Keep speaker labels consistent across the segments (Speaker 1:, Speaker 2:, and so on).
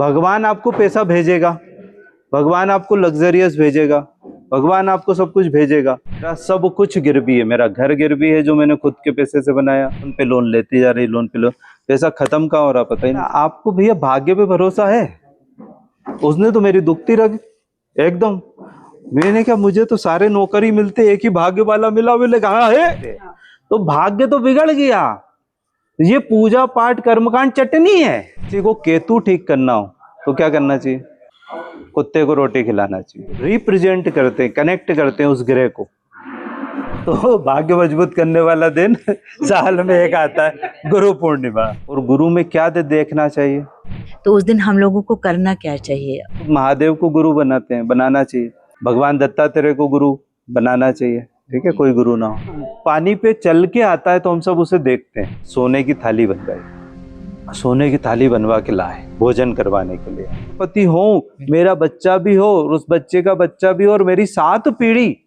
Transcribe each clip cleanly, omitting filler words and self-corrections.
Speaker 1: भगवान आपको पैसा भेजेगा, भगवान आपको लग्जरियस भेजेगा, भगवान आपको सब कुछ भेजेगा। मेरा सब कुछ गिरवी है, मेरा घर गिरवी है जो मैंने खुद के पैसे से बनाया। उन पे लोन लेती जा रही, लोन पे लोन, पैसा खत्म कहाँ हो रहा पता ही नहीं। आपको भैया भाग्य पे भरोसा है? उसने तो मेरी दुखती रख एकदम। मैंने क्या, मुझे तो सारे नौकरी मिलते, एक ही भाग्य वाला मिला। बोले कहाँ है? तो भाग्य तो बिगड़ गया। ये पूजा पाठ कर्मकांड चटनी है। किसी को केतु ठीक करना हो तो क्या करना चाहिए? कुत्ते को रोटी खिलाना चाहिए। रिप्रेजेंट करते हैं, कनेक्ट करते हैं उस ग्रह को। तो भाग्य मजबूत करने वाला दिन साल में एक आता है, गुरु पूर्णिमा। और गुरु में क्या देखना चाहिए?
Speaker 2: तो उस दिन हम लोगों को करना क्या चाहिए?
Speaker 1: महादेव को गुरु बनाते हैं, बनाना चाहिए। भगवान दत्तात्रेय को गुरु बनाना चाहिए। ठीक है, कोई गुरु ना हो। पानी पे चल के आता है तो हम सब उसे देखते हैं। सोने की थाली बनवाई, सोने की थाली बनवा के लाए भोजन करवाने के लिए। पति हो, मेरा बच्चा भी हो, और उस बच्चे का बच्चा भी हो, और मेरी 7 पीढ़ी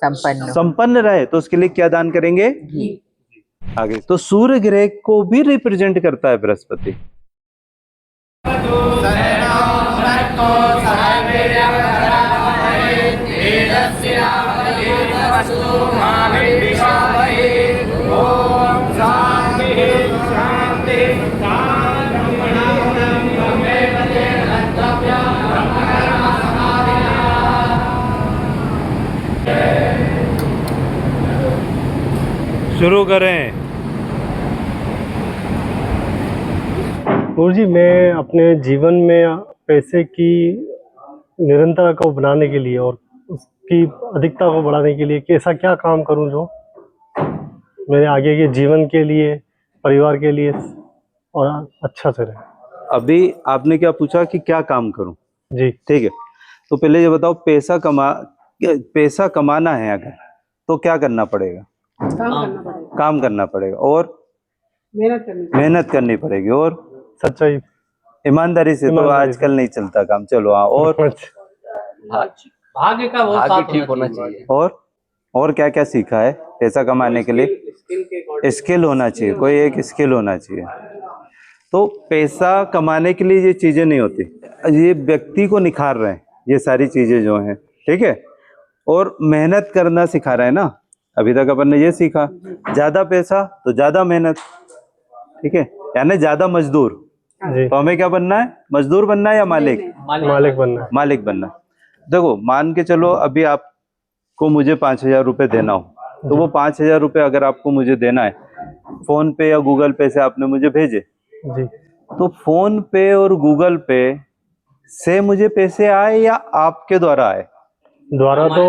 Speaker 1: संपन्न रहे, तो उसके लिए क्या दान करेंगे? आगे तो सूर्य ग्रह को भी रिप्रेजेंट करता है बृहस्पति। शुरू करें।
Speaker 3: गुरु जी, मैं अपने जीवन में पैसे की निरंतरता को बनाने के लिए और उसकी अधिकता को बढ़ाने के लिए ऐसा क्या काम करूं जो मेरे आगे के जीवन के लिए, परिवार के लिए और अच्छा से रहे?
Speaker 1: अभी आपने क्या पूछा कि क्या काम करूं?
Speaker 3: जी
Speaker 1: ठीक है, तो पहले ये बताओ, पैसा कमाना है अगर तो क्या करना पड़ेगा? काम करना पड़ेगा और मेहनत करनी पड़ेगी और
Speaker 3: सच्चाई,
Speaker 1: ईमानदारी से। तो आजकल नहीं चलता काम। चलो हाँ, और
Speaker 4: भाग्य का बहुत साथ ठीक होना चाहिए।
Speaker 1: और क्या क्या सीखा है पैसा कमाने के लिए? स्किल होना चाहिए, कोई एक स्किल होना चाहिए। तो पैसा कमाने के लिए ये चीजें नहीं होती, ये व्यक्ति को निखार रहे हैं ये सारी चीजें जो हैं। ठीक है, और मेहनत करना सिखा रहे हैं ना। अभी तक अपन ने ये सीखा, ज्यादा पैसा तो ज्यादा मेहनत। ठीक है, यानी ज्यादा मजदूर। तो हमें क्या बनना है? मजदूर बनना है या मालिक?
Speaker 3: मालिक बनना है।
Speaker 1: मालिक बनना है। देखो, मान के चलो अभी आपको मुझे 5,000 रुपये देना हो, तो वो 5,000 रुपये अगर आपको मुझे देना है, फोन पे या गूगल पे से आपने मुझे भेजे
Speaker 3: जी,
Speaker 1: तो फोन पे और गूगल पे से मुझे पैसे आए या आपके द्वारा आए?
Speaker 3: द्वारा तो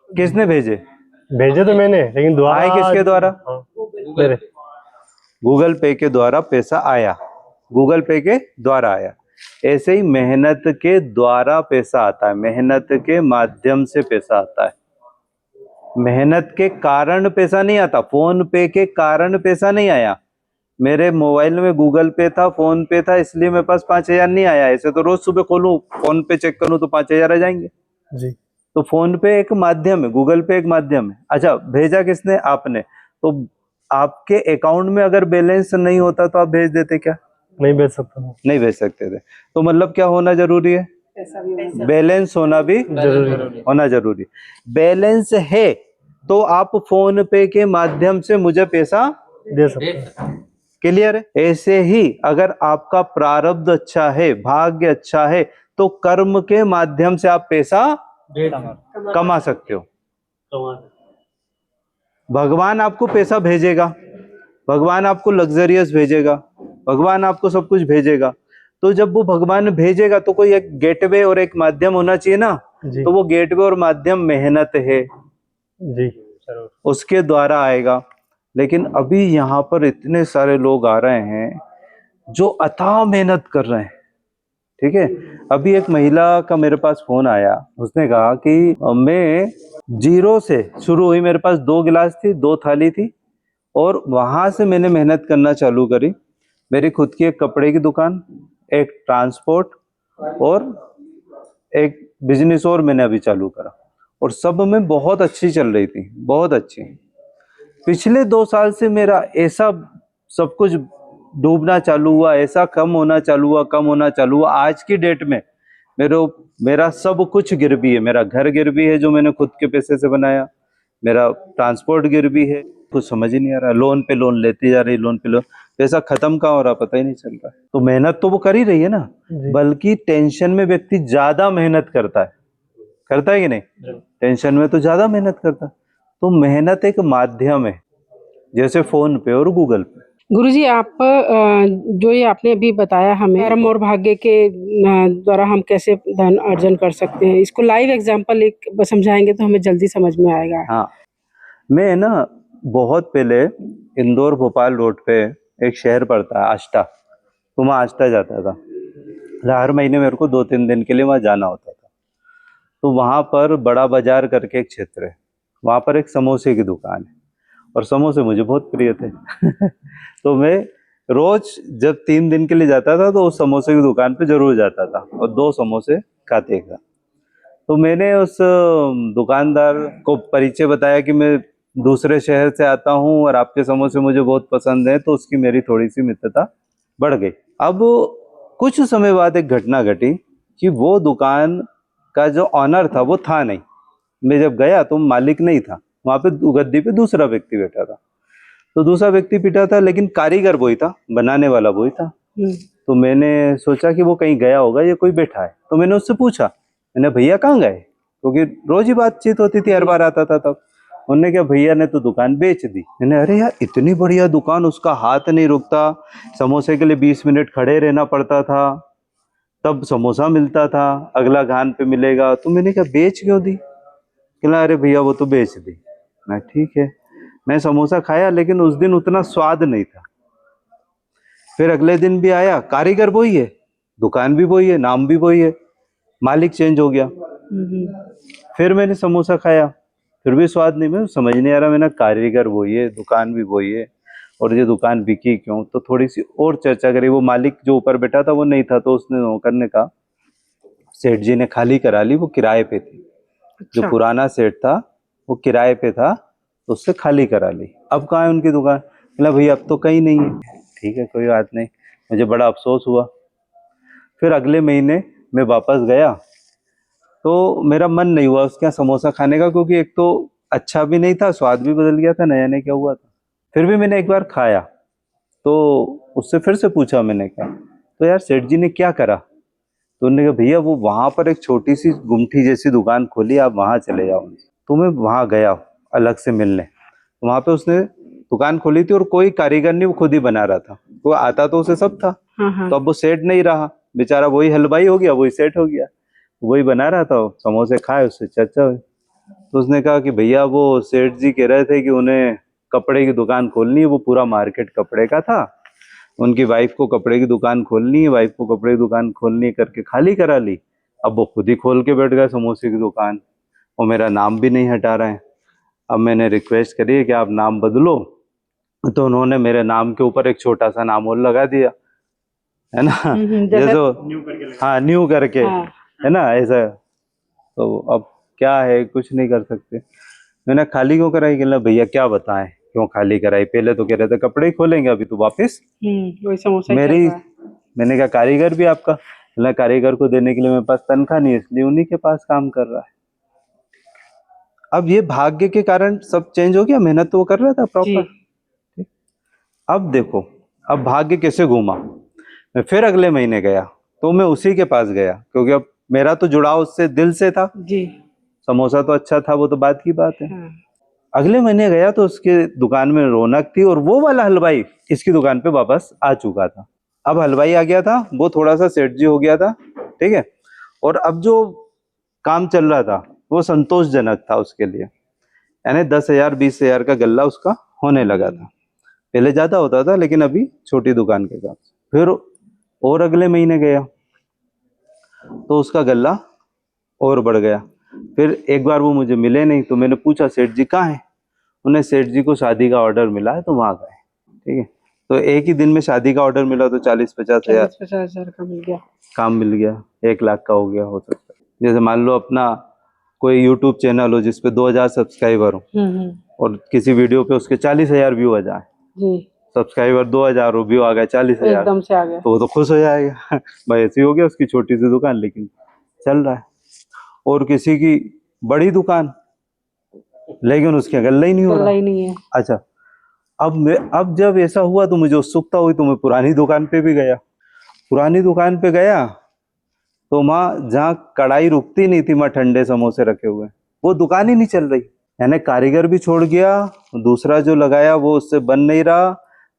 Speaker 1: किसने भेजे?
Speaker 3: भेजे तो मैंने, लेकिन द्वारा
Speaker 1: आए किसके द्वारा?
Speaker 3: मेरे
Speaker 1: गूगल पे के द्वारा पैसा आया, गूगल पे के द्वारा आया। ऐसे ही मेहनत के द्वारा पैसा आता है, मेहनत के माध्यम से पैसा आता है। मेहनत के कारण पैसा नहीं आता। फोन पे के कारण पैसा नहीं आया। मेरे मोबाइल में गूगल पे था, फोन पे था, इसलिए मेरे पास 5,000 नहीं आया। ऐसे तो रोज सुबह खोलूं, फोन पे चेक करूं तो 5,000 आ जाएंगे
Speaker 3: जी।
Speaker 1: तो फोन पे एक माध्यम है, गूगल पे एक माध्यम है। अच्छा, भेजा किसने? आपने। तो आपके अकाउंट में अगर बैलेंस नहीं होता तो आप भेज देते क्या?
Speaker 3: नहीं भेज सकता,
Speaker 1: नहीं भेज सकते थे। तो मतलब क्या होना जरूरी है? बैलेंस होना भी
Speaker 3: जरूरी
Speaker 1: होना जरूरी। बैलेंस है तो आप फोन पे के माध्यम से मुझे पैसा
Speaker 3: दे सकते हैं।
Speaker 1: क्लियर है? ऐसे ही अगर आपका प्रारब्ध अच्छा है, भाग्य अच्छा है, तो कर्म के माध्यम से आप पैसा कमा सकते हो। भगवान आपको पैसा भेजेगा, भगवान आपको लग्जरियस भेजेगा, भगवान आपको सब कुछ भेजेगा। तो जब वो भगवान भेजेगा तो कोई एक गेटवे और एक माध्यम होना चाहिए ना। तो वो गेटवे और माध्यम मेहनत है
Speaker 3: जी,
Speaker 1: उसके द्वारा आएगा। लेकिन अभी यहाँ पर इतने सारे लोग आ रहे हैं जो अथाह मेहनत कर रहे हैं। ठीक है, अभी एक महिला का मेरे पास फोन आया, उसने कहा कि मैं जीरो से शुरू हुई, मेरे पास 2 गिलास थी, 2 थाली थी, और वहां से मैंने मेहनत करना चालू करी। मेरी खुद की एक कपड़े की दुकान, एक ट्रांसपोर्ट और एक बिजनेस और मैंने अभी चालू करा, और सब में बहुत अच्छी चल रही थी, बहुत अच्छी। पिछले 2 साल से मेरा ऐसा सब कुछ डूबना चालू हुआ, ऐसा कम होना चालू हुआ। आज की डेट में मेरा सब कुछ गिरवी है। मेरा घर गिरवी है जो मैंने खुद के पैसे से बनाया, मेरा ट्रांसपोर्ट गिरवी है। कुछ समझ ही नहीं आ रहा, लोन पे लोन लेती जा रही, लोन पे लोन, पैसा खत्म कहाँ हो रहा पता ही नहीं चल रहा। तो मेहनत तो वो कर ही रही है ना,
Speaker 3: जी।
Speaker 1: बल्कि टेंशन में व्यक्ति ज्यादा मेहनत करता है कि नहीं? टेंशन में तो ज्यादा मेहनत करता है। तो मेहनत एक माध्यम है, जैसे फोन पे और गूगल पे।
Speaker 5: गुरुजी, आप जो ये आपने अभी बताया हमें कर्म और भाग्य के द्वारा हम कैसे धन अर्जन कर सकते हैं, इसको लाइव एग्जांपल एक समझाएंगे तो हमें जल्दी समझ में आएगा।
Speaker 1: हाँ, मैं ना बहुत पहले इंदौर भोपाल रोड पे एक शहर पड़ता है आष्टा, तो मैं आष्टा जाता था। हर महीने मेरे को 2-3 दिन के लिए वहाँ जाना होता था। तो वहाँ पर बड़ा बाजार करके एक क्षेत्र है, वहाँ पर एक समोसे की दुकान है और समोसे मुझे बहुत प्रिय थे। तो मैं रोज जब 3 दिन के लिए जाता था तो उस समोसे की दुकान पे जरूर जाता था और 2 समोसे खाते था। तो मैंने उस दुकानदार को परिचय बताया कि मैं दूसरे शहर से आता हूँ और आपके समोसे मुझे बहुत पसंद है, तो उसकी मेरी थोड़ी सी मित्रता बढ़ गई। अब कुछ समय बाद एक घटना घटी कि वो दुकान का जो ऑनर था वो था नहीं। मैं जब गया तो मालिक नहीं था, वहां पे गद्दी पे दूसरा व्यक्ति बैठा था। तो दूसरा व्यक्ति बैठा था लेकिन कारीगर वही था, बनाने वाला वही था। तो मैंने सोचा कि वो कहीं गया होगा, ये कोई बैठा है। तो मैंने उससे पूछा, मैंने भैया कहाँ गए, क्योंकि रोज ही बातचीत होती थी, हर बार आता था तब। उन्होंने कहा भैया ने तो दुकान बेच दी। मैंने अरे यार इतनी बढ़िया दुकान, उसका हाथ नहीं रुकता, समोसे के लिए 20 मिनट खड़े रहना पड़ता था, तब समोसा मिलता था, अगला घान पे मिलेगा। तो मैंने कहा बेच क्यों दी? कहला अरे भैया वो तो बेच दी। मैं ठीक है, मैं समोसा खाया लेकिन उस दिन उतना स्वाद नहीं था। फिर अगले दिन भी आया, कारीगर वही है, दुकान भी वही है, नाम भी वही है, मालिक चेंज हो गया। फिर मैंने समोसा खाया, फिर भी स्वाद नहीं, मैं समझ नहीं आ रहा। मैंने कारीगर वही है, दुकान भी वही है, और ये दुकान बिकी क्यों? तो थोड़ी सी और चर्चा करी। वो मालिक जो ऊपर बैठा था वो नहीं था, तो उसने नौकर ने कहा सेठ जी ने खाली करा ली, वो किराए पे थी। जो पुराना सेठ था वो किराए पे था, तो उससे खाली करा ली। अब कहाँ है उनकी दुकान? बोला भैया अब तो कहीं नहीं है। ठीक है कोई बात नहीं, मुझे बड़ा अफसोस हुआ। फिर अगले महीने मैं वापस गया तो मेरा मन नहीं हुआ उसके यहाँ समोसा खाने का, क्योंकि एक तो अच्छा भी नहीं था, स्वाद भी बदल गया था, नया नया क्या हुआ था। फिर भी मैंने एक बार खाया तो उससे फिर से पूछा, मैंने कहा तो यार सेठ जी ने क्या करा? तो उन्होंने कहा भैया वो वहां पर एक छोटी सी गुमठी जैसी दुकान खोली, आप वहां चले जाओ। तो मैं वहां गया अलग से मिलने, तो वहां पे उसने दुकान खोली थी और कोई कारीगर नहीं, वो खुद ही बना रहा था। वो आता तो उसे सब था। तो अब वो सेठ नहीं रहा बेचारा, वही हलवाई हो गया, वही सेठ हो गया, वही बना रहा था। समोसे खाए, उससे चर्चा हुई। तो उसने कहा कि भैया वो सेठ जी कह रहे थे कि उन्हें कपड़े की दुकान खोलनी है, वो पूरा मार्केट कपड़े का था, उनकी वाइफ को कपड़े की दुकान खोलनी है, वाइफ को कपड़े की दुकान खोलनी करके खाली करा ली। अब वो खुद ही खोल के बैठ गए समोसे की दुकान, और मेरा नाम भी नहीं हटा रहे हैं। अब मैंने रिक्वेस्ट करी है कि आप नाम बदलो, तो उन्होंने मेरे नाम के ऊपर एक छोटा सा नाम और लगा दिया, है ना, जैसे हाँ न्यू करके, है ना ऐसा। तो अब क्या है, कुछ नहीं कर सकते। मैंने खाली क्यों कराई? कहना भैया क्या बताएं क्यों खाली कराई, पहले तो कह रहे थे कपड़े ही खोलेंगे, अभी तो वापस
Speaker 5: वही समोसा
Speaker 1: मेरी। मैंने कहा कारीगर भी आपका? कहना कारीगर को देने के लिए मेरे पास तनख्वाह नहीं है, इसलिए उन्हीं के पास काम कर रहा है। अब ये भाग्य के कारण सब चेंज हो गया, मेहनत तो वो कर रहा था प्रॉपर। अब देखो अब भाग्य कैसे घूमा। मैं फिर अगले महीने गया तो मैं उसी के पास गया, क्योंकि अब मेरा तो जुड़ाव उससे दिल से था जी। समोसा तो अच्छा था, वो तो बात की बात है। अगले महीने गया तो उसके दुकान में रौनक थी, और वो वाला हलवाई इसकी दुकान पे वापस आ चुका था। अब हलवाई आ गया था, वो थोड़ा सा सेठ जी हो गया था, ठीक है, और अब जो काम चल रहा था वो संतोषजनक था उसके लिए, यानी 10,000 20,000 का गल्ला उसका होने लगा था। पहले ज्यादा होता था लेकिन अभी छोटी दुकान के हिसाब से। फिर और अगले महीने गया तो उसका गल्ला और बढ़ गया। फिर एक बार वो मुझे मिले नहीं, तो मैंने पूछा सेठ जी कहाँ है? उन्हें सेठ जी को शादी का ऑर्डर मिला है तो वहां गए। ठीक है, तो एक ही दिन में शादी का ऑर्डर मिला तो 40-50 हजार
Speaker 5: का मिल गया,
Speaker 1: काम मिल गया, 1 लाख का हो गया, हो सकता है। जैसे मान लो अपना कोई यूट्यूब चैनल हो जिसपे 2000 सब्सक्राइबर हो और किसी वीडियो पे उसके 40,000 व्यू आ जाए, सब्सक्राइबर 2000, व्यू आ गया 40,000,
Speaker 5: एकदम से आ गया।
Speaker 1: तो वो तो खुश हो जाएगा। भाई ऐसे ही हो गया उसकी छोटी सी दुकान, लेकिन चल रहा है। और किसी की बड़ी दुकान, लेकिन उसके गल्ला ही नहीं हो
Speaker 5: गल्ला
Speaker 1: रहा।
Speaker 5: ही नहीं है।
Speaker 1: अच्छा, अब जब ऐसा हुआ तो मुझे उत्सुकता हुई, तो मैं पुरानी दुकान पे भी गया। पुरानी दुकान पे गया तो वहाँ जहाँ कढ़ाई रुकती नहीं थी, वहाँ ठंडे समोसे रखे हुए, वो दुकान ही नहीं चल रही। यानी कारीगर भी छोड़ गया, दूसरा जो लगाया वो उससे बन नहीं रहा,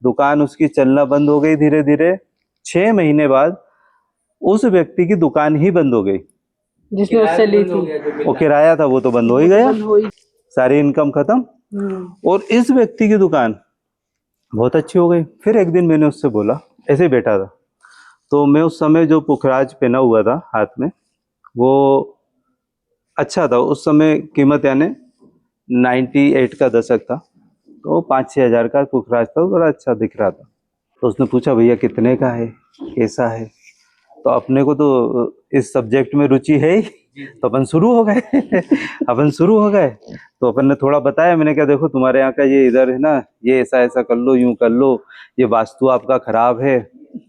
Speaker 1: दुकान उसकी चलना बंद हो गई धीरे धीरे। 6 महीने बाद उस व्यक्ति की दुकान ही बंद हो गई।
Speaker 5: जिसने उससे ली थी
Speaker 1: वो किराया था, वो तो बंद हो ही गया,
Speaker 5: बंद हुई।
Speaker 1: सारी इनकम खत्म। और इस व्यक्ति की दुकान बहुत अच्छी हो गई। फिर एक दिन मैंने उससे बोला, ऐसे ही बैठा था, तो मैं उस समय जो पुखराज पहना हुआ था हाथ में, वो अच्छा था उस समय, कीमत यानी 98 का दशक था, तो 5-6 हज़ार का पुखराज था, बड़ा अच्छा दिख रहा था। तो उसने पूछा, भैया कितने का है, कैसा है? तो अपने को तो इस सब्जेक्ट में रुचि है ही, तो अपन शुरू हो गए। तो अपन ने थोड़ा बताया, मैंने कहा देखो तुम्हारे यहाँ का ये इधर है ना, ये ऐसा ऐसा कर लो, यूं कर लो, ये वास्तु आपका खराब है,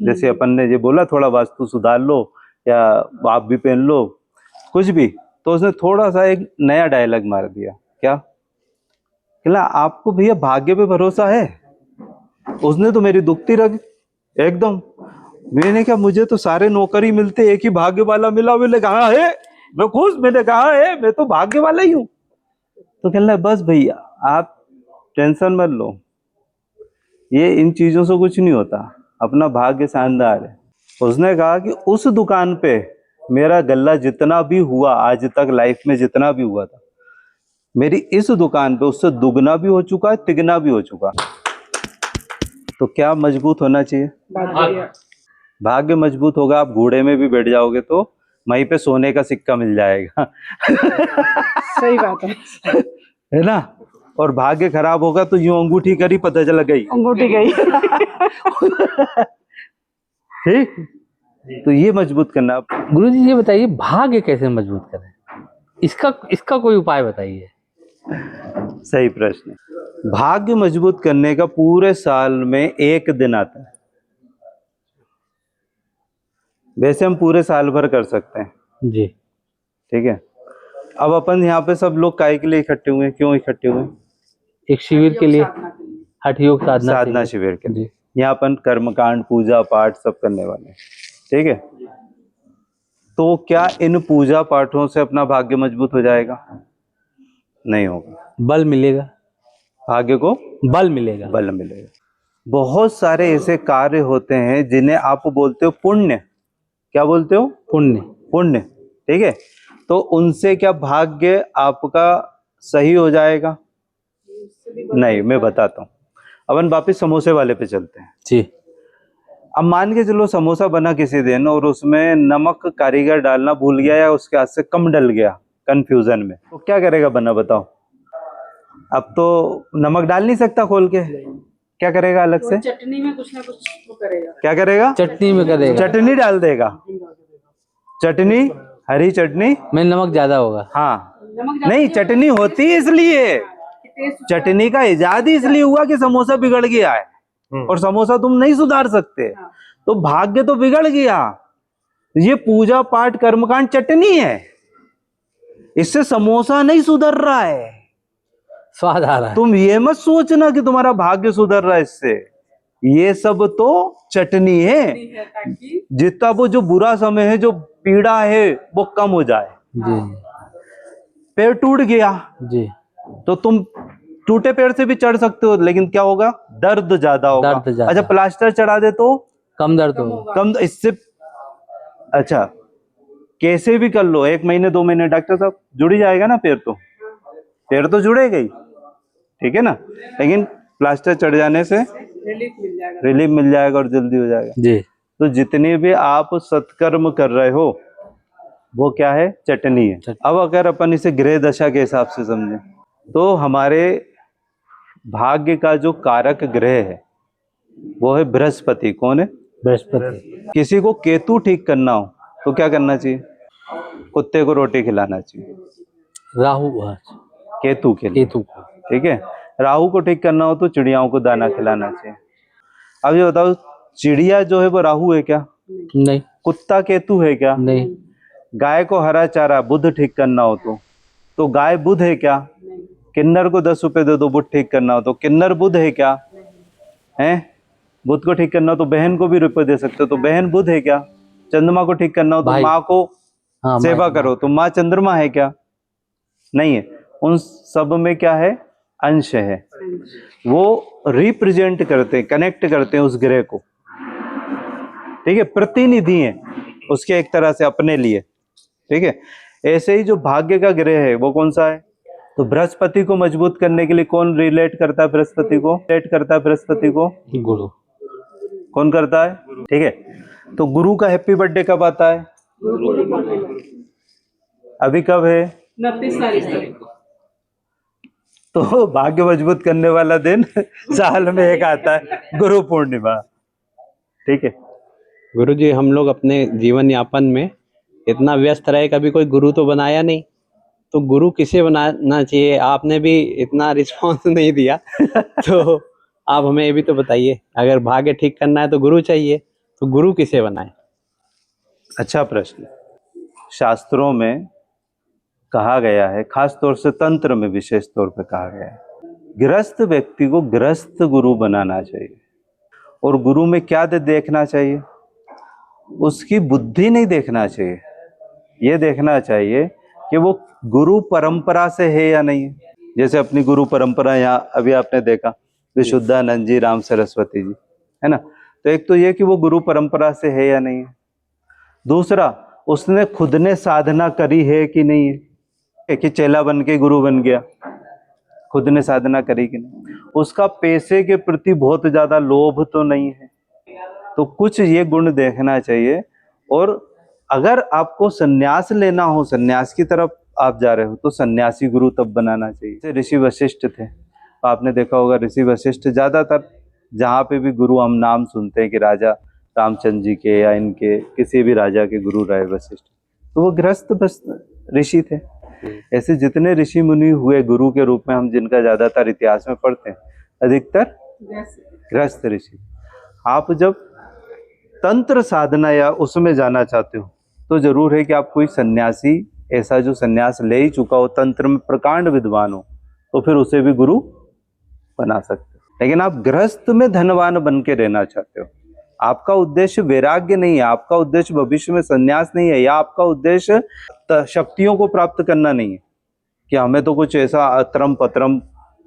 Speaker 1: जैसे अपन ने ये बोला थोड़ा वास्तु सुधार लो, या आप भी पहन लो, कुछ भी। तो उसने थोड़ा सा एक नया डायलॉग मार दिया, क्या कहला, आपको भैया भाग्य पे भरोसा है? उसने तो मेरी दुखती रख एकदम। मैंने कहा मुझे तो सारे नौकरी मिलते, एक ही भाग्य वाला मिला। मैंने कहा है, मैं खुश, मैंने कहा है मैं तो भाग्य वाला ही हूँ। तो कहना बस भैया आप टेंशन मत लो, ये इन चीजों से कुछ नहीं होता, अपना भाग्य शानदार है। उसने कहा कि उस दुकान पे मेरा गल्ला जितना भी हुआ आज तक लाइफ में, जितना भी हुआ था, मेरी इस दुकान पे उससे दुगना भी हो चुका है, तिगना भी हो चुका। तो क्या मजबूत होना चाहिए? भाग्य मजबूत होगा, आप घोड़े में भी बैठ जाओगे तो वहीं पे सोने का सिक्का मिल जाएगा।
Speaker 5: सही बात
Speaker 1: है ना? और भाग्य खराब होगा तो यूं अंगूठी करी, पता चला गई
Speaker 5: अंगूठी गई।
Speaker 1: ठीक, तो ये मजबूत करना।
Speaker 4: गुरुजी ये बताइए भाग्य कैसे मजबूत करें, इसका कोई उपाय बताइए।
Speaker 1: सही प्रश्न। भाग्य मजबूत करने का पूरे साल में एक दिन आता है। वैसे हम पूरे साल भर कर सकते हैं
Speaker 4: जी।
Speaker 1: ठीक है। अब अपन यहाँ पे सब लोग काय के लिए इकट्ठे हुए हैं? क्यों इकट्ठे हुए हैं?
Speaker 4: एक शिविर के लिए, हठ योग
Speaker 1: साधना शिविर के लिए। यहाँ अपन कर्मकांड, पूजा पाठ सब करने वाले हैं, ठीक है। तो क्या इन पूजा पाठों से अपना भाग्य मजबूत हो जाएगा? नहीं होगा।
Speaker 4: बल मिलेगा,
Speaker 1: भाग्य को
Speaker 4: बल मिलेगा,
Speaker 1: बल मिलेगा। बहुत सारे ऐसे कार्य होते हैं जिन्हें आप बोलते हो पुण्य। क्या बोलते हो?
Speaker 4: पुण्य।
Speaker 1: पुण्य, ठीक है। तो उनसे क्या भाग्य आपका सही हो जाएगा? नहीं, मैं बताता हूँ। अपन वापिस समोसे वाले पे चलते हैं
Speaker 4: जी।
Speaker 1: अब मान के चलो समोसा बना किसी दिन और उसमें नमक कारीगर डालना भूल गया या उसके हाथ से कम डल गया कंफ्यूजन में, तो क्या करेगा बना बताओ? अब तो नमक डाल नहीं सकता खोल के, क्या करेगा अलग से?
Speaker 5: चटनी में कुछ ना कुछ वो करेगा।
Speaker 1: क्या करेगा?
Speaker 4: चटनी में करेगा,
Speaker 1: चटनी डाल देगा। चटनी, हरी चटनी
Speaker 4: में नमक ज्यादा होगा।
Speaker 1: हाँ, नहीं चटनी होती इसलिए, चटनी का इजाद ही इसलिए हुआ कि समोसा बिगड़ गया है और समोसा तुम नहीं सुधार सकते, तो भाग्य तो बिगड़ गया। ये पूजा पाठ कर्मकांड चटनी है, इससे समोसा नहीं सुधर रहा है।
Speaker 4: स्वाद आ रहा है।
Speaker 1: तुम ये मत सोचना कि तुम्हारा भाग्य सुधर रहा है इससे, ये सब तो चटनी है, जितना वो जो बुरा समय है, जो पीड़ा है वो कम हो जाए।
Speaker 4: जी
Speaker 1: पैर टूट गया
Speaker 4: जी,
Speaker 1: तो तुम टूटे पैर से भी चढ़ सकते हो, लेकिन क्या होगा? दर्द ज्यादा होगा।
Speaker 4: दर्द ज्यादा।
Speaker 1: अच्छा, प्लास्टर चढ़ा दे तो
Speaker 4: कम दर्द होगा।
Speaker 1: कम, इससे अच्छा कैसे भी कर लो, 1 महीने 2 महीने, डॉक्टर साहब जुड़ ही जाएगा ना पैर, तो पैर तो जुड़ेगा ही, ठीक है ना। लेकिन प्लास्टर चढ़ जाने से रिलीफ मिल जाएगा और जल्दी हो जाएगा
Speaker 4: जी।
Speaker 1: तो जितने भी आप सत्कर्म कर रहे हो वो क्या है? चटनी है। अब अगर अपन इसे ग्रह दशा के हिसाब से समझें तो हमारे भाग्य का जो कारक ग्रह है वो है बृहस्पति। कौन है?
Speaker 4: बृहस्पति।
Speaker 1: किसी को केतु ठीक करना हो तो क्या करना चाहिए? कुत्ते को रोटी खिलाना चाहिए।
Speaker 4: राहु,
Speaker 1: केतु के लिए,
Speaker 4: केतु को।
Speaker 1: ठीक है। राहु को ठीक करना हो तो चिड़ियाओं को दाना खिलाना चाहिए। अब ये बताओ, चिड़िया जो है वो राहु है क्या?
Speaker 4: नहीं
Speaker 1: कुत्ता केतु है क्या?
Speaker 4: नहीं
Speaker 1: गाय को हरा चारा बुध ठीक करना हो तो गाय बुध है क्या? किन्नर को 10 रुपए दे दो बुध ठीक करना हो तो किन्नर बुध है क्या? हैं? बुध को ठीक करना हो तो बहन को भी रुपए दे सकते हो तो बहन बुध है क्या? चंद्रमा को ठीक करना हो तो
Speaker 4: भाई।
Speaker 1: माँ को
Speaker 4: हाँ
Speaker 1: सेवा
Speaker 4: भाई,
Speaker 1: करो तो माँ चंद्रमा है क्या? नहीं है। उन सब में क्या है? अंश है। वो रिप्रेजेंट करते हैं, कनेक्ट करते हैं उस ग्रह को, ठीक है, प्रतिनिधि है उसके एक तरह से अपने लिए, ठीक है। ऐसे ही जो भाग्य का ग्रह है वो कौन सा है? तो बृहस्पति को मजबूत करने के लिए कौन रिलेट करता है बृहस्पति को? रिलेट करता है बृहस्पति को
Speaker 4: गुरु।
Speaker 1: कौन करता है? ठीक है। तो गुरु का हैप्पी बर्थडे कब आता है? अभी कब है?
Speaker 5: 29 तारीख को।
Speaker 1: तो भाग्य मजबूत करने वाला दिन साल में एक आता है, गुरु पूर्णिमा, ठीक है।
Speaker 6: गुरु जी, हम लोग अपने जीवन यापन में इतना व्यस्त रहे, कभी कोई गुरु तो बनाया नहीं, तो गुरु किसे बनाना चाहिए? आपने भी इतना रिस्पॉन्स नहीं दिया तो आप हमें ये भी तो बताइए, अगर भाग्य ठीक करना है तो गुरु चाहिए, तो गुरु किसे बनाए?
Speaker 1: अच्छा प्रश्न। शास्त्रों में कहा गया है, खास तौर से तंत्र में विशेष तौर पे कहा गया है, गृहस्थ व्यक्ति को गृहस्थ गुरु बनाना चाहिए। और गुरु में क्या देखना चाहिए? उसकी बुद्धि नहीं देखना चाहिए, ये देखना चाहिए कि वो गुरु परंपरा से है या नहीं है। जैसे अपनी गुरु परंपरा यहाँ अभी आपने देखा, विशुद्धानंद जी, राम सरस्वती जी, है ना। तो एक तो ये कि वो गुरु परंपरा से है या नहीं है। दूसरा, उसने खुद ने साधना करी है कि नहीं है, कि चेला बन के गुरु बन गया, खुद ने साधना करी कि नहीं। उसका पैसे के प्रति बहुत ज्यादा लोभ तो नहीं है। तो कुछ ये गुण देखना चाहिए। और अगर आपको सन्यास लेना हो, सन्यास की तरफ आप जा रहे हो, तो सन्यासी गुरु तब बनाना चाहिए। जैसे ऋषि वशिष्ठ थे, तो आपने देखा होगा ऋषि वशिष्ठ ज्यादातर जहाँ पे भी गुरु हम नाम सुनते हैं कि राजा रामचंद्र जी के या इनके किसी भी राजा के गुरु रहे वशिष्ठ, तो वो गृहस्थ ऋषि थे। ऐसे जितने ऋषि मुनि हुए गुरु के रूप में, हम जिनका ज्यादातर इतिहास में पढ़ते हैं, अधिकतर गृहस्थ ऋषि। आप जब तंत्र साधना या उसमें जाना चाहते हो तो जरूर है कि आप कोई सन्यासी, ऐसा जो सन्यास ले ही चुका हो, तंत्र में प्रकांड विद्वान हो, तो फिर उसे भी गुरु बना सकते हो। लेकिन आप गृहस्थ में धनवान बन के रहना चाहते हो, आपका उद्देश्य वैराग्य नहीं है, आपका उद्देश्य भविष्य में सन्यास नहीं है, या आपका उद्देश्य शक्तियों को प्राप्त करना नहीं है कि हमें तो कुछ ऐसा अतरम पतरम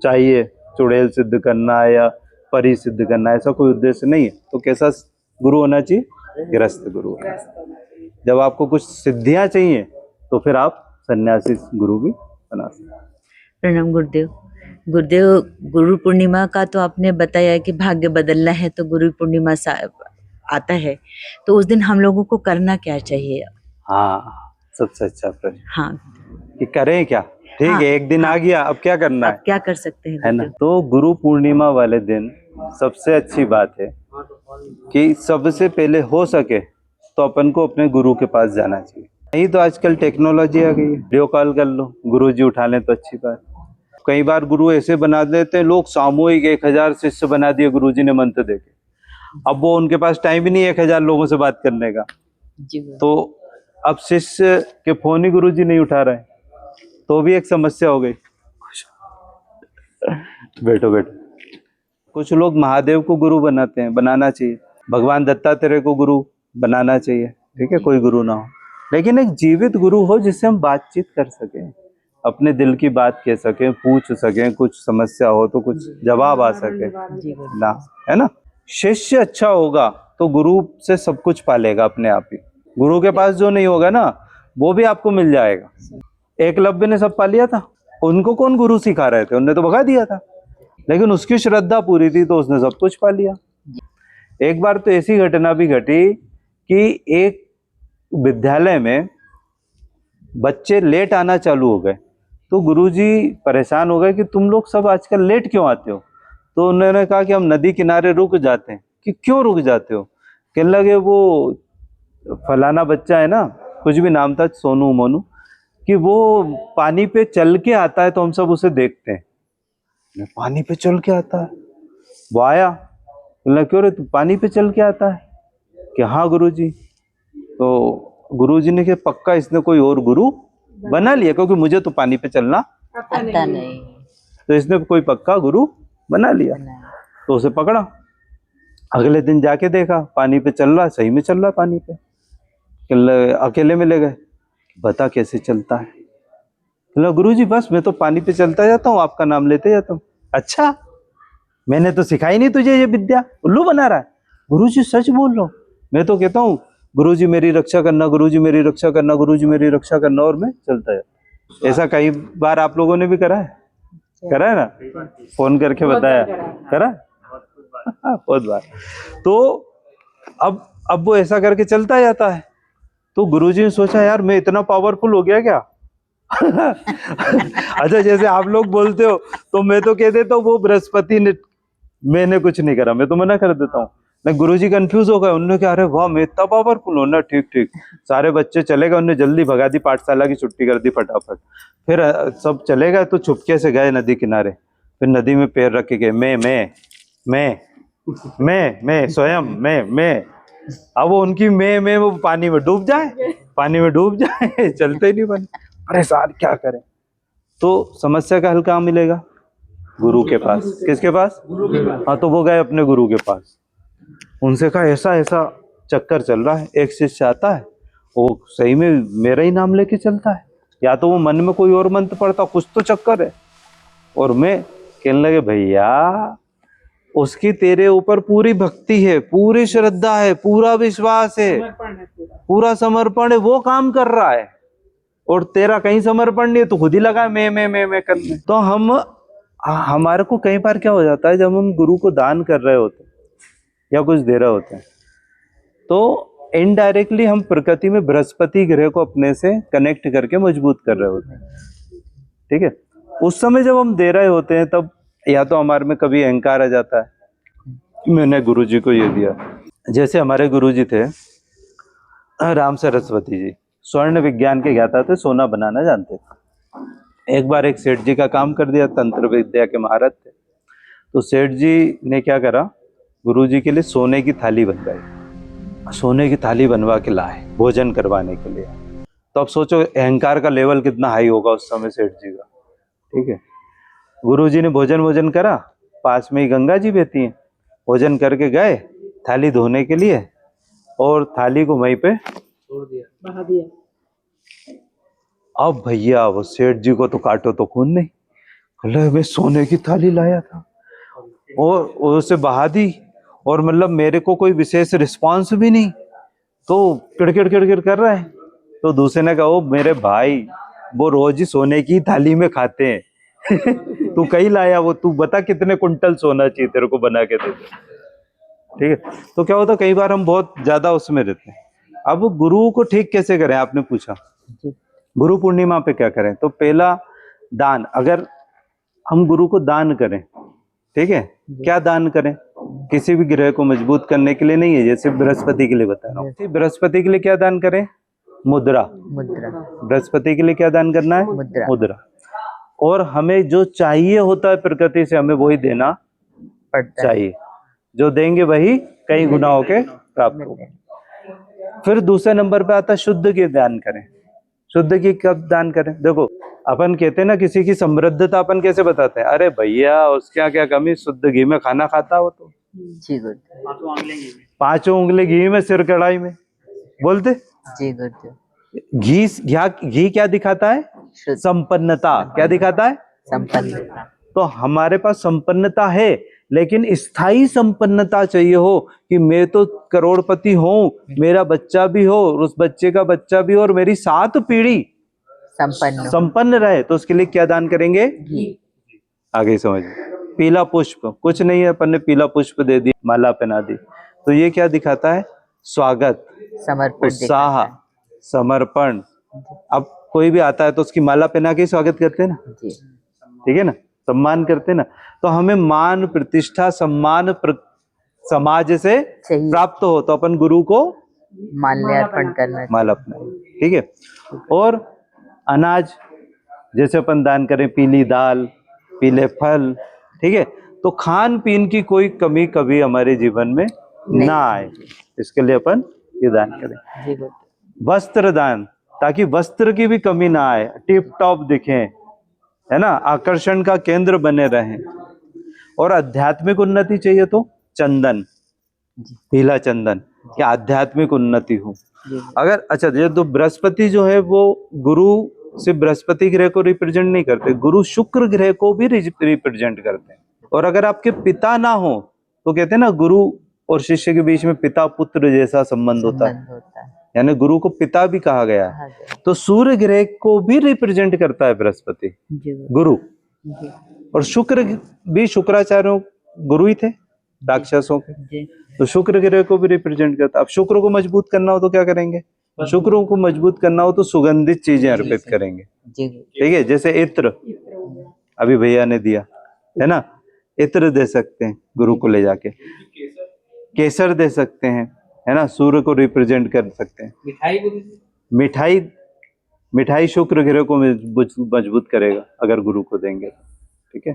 Speaker 1: चाहिए, चुड़ैल सिद्ध करना है या परी सिद्ध करना है, ऐसा कोई उद्देश्य नहीं है। तो कैसा गुरु होना चाहिए? गृहस्थ गुरु। जब आपको कुछ सिद्धियां चाहिए तो फिर आप सन्यासी गुरु भी बना सकते हैं।
Speaker 2: प्रणाम गुरुदेव। गुरुदेव, गुरु पूर्णिमा का तो आपने बताया कि भाग्य बदलना है तो गुरु पूर्णिमा आता है, तो उस दिन हम लोगों को करना क्या चाहिए?
Speaker 1: हाँ, सबसे अच्छा प्रश्न।
Speaker 2: हाँ,
Speaker 1: कि करें क्या? ठीक
Speaker 2: हाँ,
Speaker 1: है, एक दिन आ गया, अब क्या करना
Speaker 2: अब क्या कर सकते हैं
Speaker 1: है ना।
Speaker 2: गुरुदेव?
Speaker 1: तो गुरु पूर्णिमा वाले दिन सबसे अच्छी बात है कि सबसे पहले हो सके तो अपन को अपने गुरु के पास जाना चाहिए। नहीं तो आजकल टेक्नोलॉजी आ गई है, वीडियो कॉल कर लो, गुरुजी उठा लें तो अच्छी बात। कई बार गुरु ऐसे बना देते हैं, लोग सामूहिक 1000 शिष्य बना दिए गुरुजी ने मंत्र देके। अब वो उनके पास टाइम ही नहीं 1000 लोगों से बात करने का,
Speaker 2: जी गुरु।
Speaker 1: तो अब शिष्य के फोन ही गुरुजी नहीं उठा रहे, तो भी एक समस्या हो गई। बैठो बैठो। कुछ लोग महादेव को गुरु बनाते हैं, बनाना चाहिए। भगवान दत्तात्रेय को गुरु बनाना चाहिए, ठीक है, कोई गुरु ना हो, लेकिन एक जीवित गुरु हो जिससे हम बातचीत कर सकें, अपने दिल की बात कह सकें, पूछ सकें, कुछ समस्या हो तो कुछ जवाब आ सके ना, है ना। शिष्य अच्छा होगा तो गुरु से सब कुछ पालेगा अपने आप ही। गुरु के पास जो नहीं होगा ना, वो भी आपको मिल जाएगा। एकलव्य ने सब पा लिया था, उनको कौन गुरु सिखा रहे थे, उनने तो भगा दिया था, लेकिन उसकी श्रद्धा पूरी थी तो उसने सब कुछ पा लिया। एक बार तो ऐसी घटना भी घटी कि एक विद्यालय में बच्चे लेट आना चालू हो गए, तो गुरुजी परेशान हो गए कि तुम लोग सब आजकल लेट क्यों आते हो। तो उन्होंने कहा कि हम नदी किनारे रुक जाते हैं। कि क्यों रुक जाते हो? कहने लगे वो फलाना बच्चा है ना, कुछ भी नाम था, सोनू मोनू, कि वो पानी पे चल के आता है तो हम सब उसे देखते हैं। पानी पे चल के आता है। वो आया, बोला क्यों रे तू पानी पे चल के आता है? कि हाँ गुरुजी। तो गुरुजी ने कहा पक्का इसने कोई और गुरु बना लिया, क्योंकि मुझे तो पानी पे चलना,
Speaker 2: आता नहीं।
Speaker 1: तो इसने कोई पक्का गुरु बना लिया। तो उसे पकड़ा, अगले दिन जाके देखा पानी पे चल रहा है, सही में चल रहा है पानी पे। अकेले में ले गए, बता कैसे चलता है? बोला गुरुजी बस मैं तो पानी पे चलता जाता हूँ, आपका नाम लेते जाता हूँ। अच्छा, मैंने तो सिखाई नहीं तुझे ये विद्या, उल्लू बना रहा है। गुरुजी सच बोल रहा हूँ, मैं तो कहता हूँ गुरुजी मेरी रक्षा करना, गुरुजी मेरी रक्षा करना, गुरुजी मेरी रक्षा करना, और मैं चलता जाता। ऐसा कई बार आप लोगों ने भी करा है ना? फोन करके बताया, करा बहुत बार। तो अब वो ऐसा करके चलता जाता है। तो गुरुजी ने सोचा यार मैं इतना पावरफुल हो गया क्या? अच्छा, जैसे आप लोग बोलते हो तो मैं तो कह देता हूँ वो बृहस्पति ने, मैंने कुछ नहीं करा, मैं तो मना कर देता हूँ। मैं गुरुजी कंफ्यूज हो गए, उन्होंने कहा अरे वाह मैं इतना पावरफुल हूँ ना, ठीक ठीक। सारे बच्चे चले गए, उन्होंने जल्दी भगा दी, पाठशाला की छुट्टी कर दी फटाफट। फिर सब चले गए तो चुपके से गए नदी किनारे, फिर नदी में पैर रख के गए, मैं स्वयं मैं। अब वो उनकी मैं वो पानी में डूब जाए, चलते ही नहीं बने, परेशान क्या करें। तो समस्या का हल कहाँ मिलेगा? गुरु के पास। किसके पास? हाँ, तो वो गए अपने गुरु के पास, उनसे कहा ऐसा ऐसा चक्कर चल रहा है, एक शिष्य आता है वो सही में मेरा ही नाम लेके चलता है, या तो वो मन में कोई और मंत्र पढ़ता, कुछ तो चक्कर है। और मैं कहने लगे भैया उसकी तेरे ऊपर पूरी भक्ति है, पूरी श्रद्धा है, पूरा विश्वास है, पूरा समर्पण है, वो काम कर रहा है, और तेरा कहीं समर्पण नहीं है, तो खुद ही लगा मैं करने। तो हमारे को कई बार क्या हो जाता है, जब हम गुरु को दान कर रहे होते या कुछ दे रहे होते हैं, तो इनडायरेक्टली हम प्रकृति में बृहस्पति ग्रह को अपने से कनेक्ट करके मजबूत कर रहे होते हैं। ठीक है, उस समय जब हम दे रहे होते हैं तब या तो हमारे में कभी अहंकार आ जाता है, मैंने गुरुजी को ये दिया। जैसे हमारे गुरुजी थे राम सरस्वती जी, स्वर्ण विज्ञान के ज्ञाता थे, सोना बनाना जानते थे। एक बार एक सेठ जी का काम कर दिया, तंत्र विद्या के महारथ थे। तो सेठ जी ने क्या करा, गुरुजी के लिए सोने की थाली बनवाई, सोने की थाली बनवा के लाए भोजन करवाने के लिए। तो अब सोचो अहंकार का लेवल कितना हाई होगा उस समय सेठ जी का। ठीक है, गुरुजी ने भोजन करा, पास में ही गंगा जी बहती हैं, भोजन करके गए थाली धोने के लिए, और थाली को वहीं पे छोड़ दिया, बहा दिया। अब भैया वो सेठ जी को तो काटो तो खून नहीं, बोले मैं सोने की थाली लाया था, और उसे बहा दी, और मतलब मेरे को कोई विशेष रिस्पांस भी नहीं, तो किड़किड़ कर रहा है। तो दूसरे ने कहा ओ मेरे भाई वो रोज ही सोने की थाली में खाते हैं तू कहीं लाया, वो तू बता कितने कुंटल सोना चाहिए तेरे को बना के दे दे। ठीक है, तो क्या होता कई बार हम बहुत ज्यादा उसमें रहते हैं। अब गुरु को ठीक कैसे करें, आपने पूछा गुरु पूर्णिमा पे क्या करें? तो पहला दान, अगर हम गुरु को दान करें, ठीक है, क्या दान करें? किसी भी ग्रह को मजबूत करने के लिए नहीं है, जैसे बृहस्पति के लिए बता रहा हूँ। बृहस्पति के लिए क्या दान करें? मुद्रा। बृहस्पति के लिए क्या दान करना है? मुद्रा। और हमें जो चाहिए होता है प्रकृति से, हमें वही देना चाहिए, जो देंगे वही कई गुना होके प्राप्त होगा। फिर दूसरे नंबर पे आता है शुद्ध की दान करें। शुद्ध की कब दान करें? देखो अपन कहते हैं ना किसी की समृद्धता अपन कैसे बताते हैं, अरे भैया उसके यहाँ क्या कमी, शुद्ध घी में खाना खाता हो तो, 5 उंगली घी में, सिर कढ़ाई में, बोलते घी क्या दिखाता है? संपन्नता। क्या दिखाता है? संपन्नता। तो हमारे पास संपन्नता है, लेकिन स्थायी संपन्नता चाहिए हो कि मैं तो करोड़पति हूँ, मेरा बच्चा भी हो, उस बच्चे का बच्चा भी हो, और मेरी 7 पीढ़ी संपन्न रहे। तो उसके लिए क्या दान करेंगे? आगे समझ। पीला पुष्प, कुछ नहीं है, अपन ने पीला पुष्प दे दी, माला पहना दी, तो ये क्या दिखाता है? स्वागत, उत्साह, समर्पण। अब कोई भी आता है तो उसकी माला पहना के स्वागत करते हैं ना, ठीक है ना, सम्मान करते हैं ना। तो हमें मान, प्रतिष्ठा, सम्मान समाज से प्राप्त हो, तो अपन गुरु को माल्यार्पण करना, माला अपना, ठीक है। और अनाज, जैसे अपन दान करें पीली दाल, पीले फल, ठीक है, तो खान पीन की कोई कमी कभी हमारे जीवन में ना आए, इसके लिए अपन ये दान करें।
Speaker 2: जी गुरुदेव।
Speaker 1: वस्त्र दान, ताकि वस्त्र की भी कमी ना आए, टिप टॉप दिखें, है ना, आकर्षण का केंद्र बने रहें। और आध्यात्मिक उन्नति चाहिए तो चंदन, पीला चंदन, कि आध्यात्मिक उन्नति हो। अगर अच्छा, ये तो बृहस्पति जो है वो गुरु सिर्फ बृहस्पति ग्रह को रिप्रेजेंट नहीं करते, गुरु शुक्र ग्रह को भी रिप्रेजेंट करते हैं। और अगर आपके पिता ना हो तो कहते हैं ना, गुरु और शिष्य के बीच में पिता पुत्र जैसा संबंध होता है, यानी गुरु को पिता भी कहा गया है। तो सूर्य ग्रह को भी रिप्रेजेंट करता है बृहस्पति, गुरु। और शुक्र भी, शुक्राचार्यों गुरु ही थे राक्षसों के, तो शुक्र ग्रह को भी रिप्रेजेंट करता है। अब शुक्र को मजबूत करना हो तो क्या करेंगे? शुक्र को मजबूत करना हो तो सुगंधित चीजें अर्पित करेंगे, ठीक है। जैसे इत्र अभी भैया ने दिया है ना, इत्र दे सकते हैं गुरु को ले जाके, केसर दे सकते हैं, है ना, सूर्य को रिप्रेजेंट कर सकते हैं। मिठाई शुक्र ग्रह को मजबूत करेगा अगर गुरु को देंगे, ठीक है।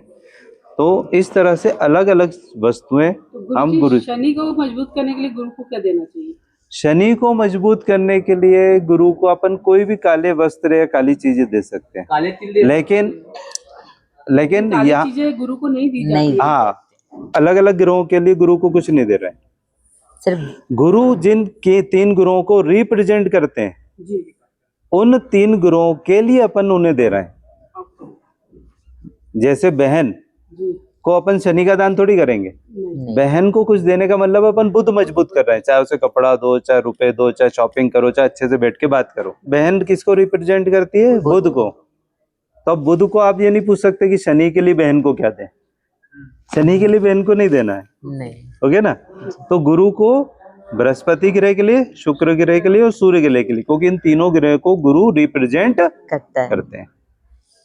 Speaker 1: तो इस तरह से अलग अलग वस्तुएं हम गुरु।
Speaker 5: शनि को मजबूत करने के लिए गुरु को क्या देना चाहिए?
Speaker 1: शनि को मजबूत करने के लिए गुरु को अपन कोई भी काले वस्त्र या काली चीजें दे सकते हैं,
Speaker 4: काले तिल दे
Speaker 1: लेकिन
Speaker 5: काली
Speaker 1: यहाँ
Speaker 5: चीजें गुरु को नहीं दी जाती।
Speaker 1: हाँ, अलग अलग ग्रहों के लिए गुरु को कुछ नहीं दे रहे हैं।
Speaker 2: सिर्फ
Speaker 1: गुरु जिन के 3 ग्रहों को रिप्रेजेंट करते हैं,
Speaker 5: जी
Speaker 1: उन 3 ग्रहों के लिए अपन उन्हें दे रहे हैं। जैसे बहन
Speaker 5: जी
Speaker 1: को अपन शनि का दान थोड़ी करेंगे, बहन को कुछ देने का मतलब अपन बुद्ध मजबूत कर रहे हैं। चाहे उसे कपड़ा दो, चाहे रुपए दो, चाहे शॉपिंग करो, चाहे अच्छे से बैठ के बात करो। बहन किसको रिप्रेजेंट करती है? बुद्ध को। तो अब बुद्ध को आप ये नहीं पूछ सकते कि शनि के लिए बहन को क्या दें, शनि के लिए बहन को नहीं देना है,
Speaker 2: नहीं।
Speaker 1: हो गया ना। तो गुरु को बृहस्पति ग्रह के लिए, शुक्र ग्रह के लिए और सूर्य ग्रह के लिए, क्योंकि इन तीनों ग्रह को गुरु रिप्रेजेंट
Speaker 2: करता है।
Speaker 1: करते हैं,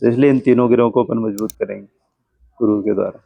Speaker 1: इसलिए इन तीनों ग्रहों को अपन मजबूत करेंगे गुरु के द्वारा।